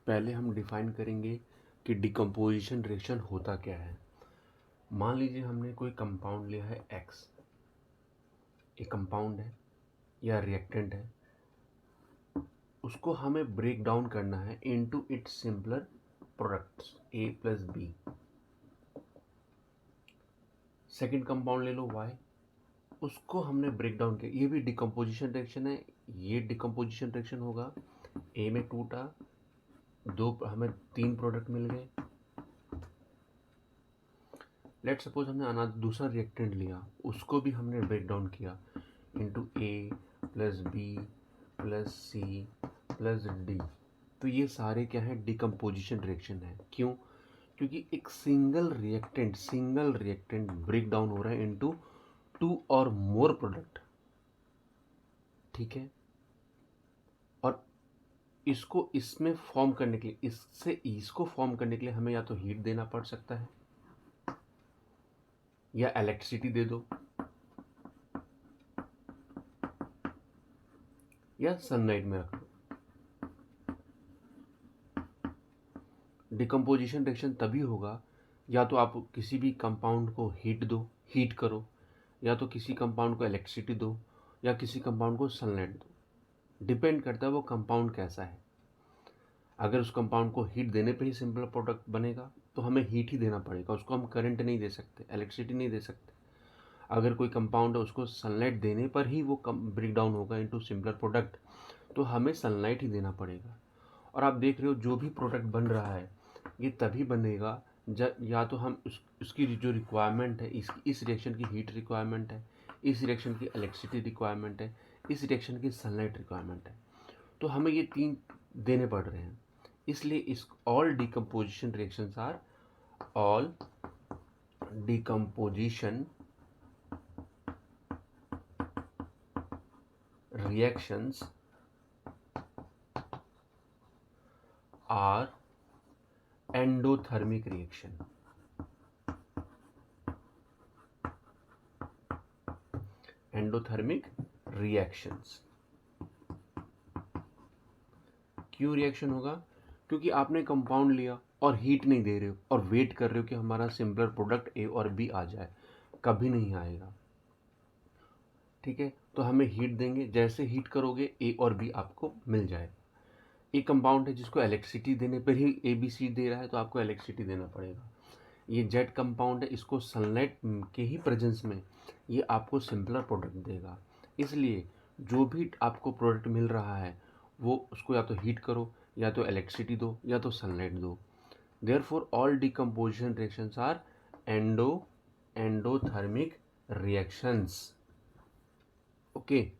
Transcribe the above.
पहले हम डिफाइन करेंगे कि डिकम्पोजिशन रिएक्शन होता क्या है। मान लीजिए हमने कोई कंपाउंड लिया है X, एक कंपाउंड है या रिएक्टेंट है, उसको हमें ब्रेक डाउन करना है into its simpler products A plus B। Second compound ले लो Y, उसको हमने ब्रेक डाउन किया, ये भी डिकम्पोजिशन रिएक्शन है, ये डिकम्पोजिशन रिएक्शन होगा। A में टूटा, हमें 3 प्रोडक्ट मिल गए। लेट सपोज हमने दूसरा रिएक्टेंट लिया, उसको भी हमने ब्रेक डाउन किया into A plus B plus C plus D. तो ये सारे क्या है, डिकम्पोजिशन रिएक्शन है। क्यों? क्योंकि एक सिंगल रिएक्टेंट ब्रेक डाउन हो रहा है इनटू 2 और मोर प्रोडक्ट। ठीक है, और इसको इसमें फॉर्म करने के लिए, इसको फॉर्म करने के लिए हमें या तो हीट देना पड़ सकता है या इलेक्ट्रिसिटी दे दो या सनलाइट में रख दो। डिकम्पोजिशन रिएक्शन तभी होगा या तो आप किसी भी कंपाउंड को हीट करो, या तो किसी कंपाउंड को इलेक्ट्रिसिटी दो, या किसी कंपाउंड को सनलाइट दो। डिपेंड करता है वो कंपाउंड कैसा है। अगर उस कंपाउंड को हीट देने पे ही सिंपल प्रोडक्ट बनेगा तो हमें हीट ही देना पड़ेगा, उसको हम करंट नहीं दे सकते, इलेक्ट्रिसिटी नहीं दे सकते। अगर कोई कंपाउंड है उसको सनलाइट देने पर ही वो ब्रेक डाउन होगा इनटू सिंपलर प्रोडक्ट, तो हमें सनलाइट ही देना पड़ेगा। और आप देख रहे हो जो भी प्रोडक्ट बन रहा है ये तभी बनेगा जब या तो हम उसकी जो रिक्वायरमेंट है, इस रिएक्शन की हीट रिक्वायरमेंट है, इस रिएक्शन की इलेक्ट्रिसिटी रिक्वायरमेंट है, इस रिएक्शन की सनलाइट रिक्वायरमेंट है, तो हमें ये 3 देने पड़ रहे हैं। इसलिए इस all decomposition reactions are all decomposition reactions are endothermic reaction. Endothermic reactions. क्यों रिएक्शन होगा? क्योंकि आपने कंपाउंड लिया और हीट नहीं दे रहे हो और वेट कर रहे हो कि हमारा सिंपलर प्रोडक्ट ए और बी आ जाए, कभी नहीं आएगा। ठीक है, तो हमें हीट देंगे, जैसे हीट करोगे ए और बी आपको मिल जाए। एक कंपाउंड है जिसको इलेक्ट्रिसिटी देने पर ही ए बी सी दे रहा है तो आपको इलेक्ट्रिसिटी देना पड़ेगा। ये जेट कंपाउंड है, इसको सनलाइट के ही प्रेजेंस में ये आपको सिंपलर प्रोडक्ट देगा। इसलिए जो भी आपको प्रोडक्ट मिल रहा है वो उसको या तो हीट करो, या तो इलेक्ट्रिसिटी दो, या तो सनलाइट दो। Therefore all decomposition reactions are endothermic reactions. Okay.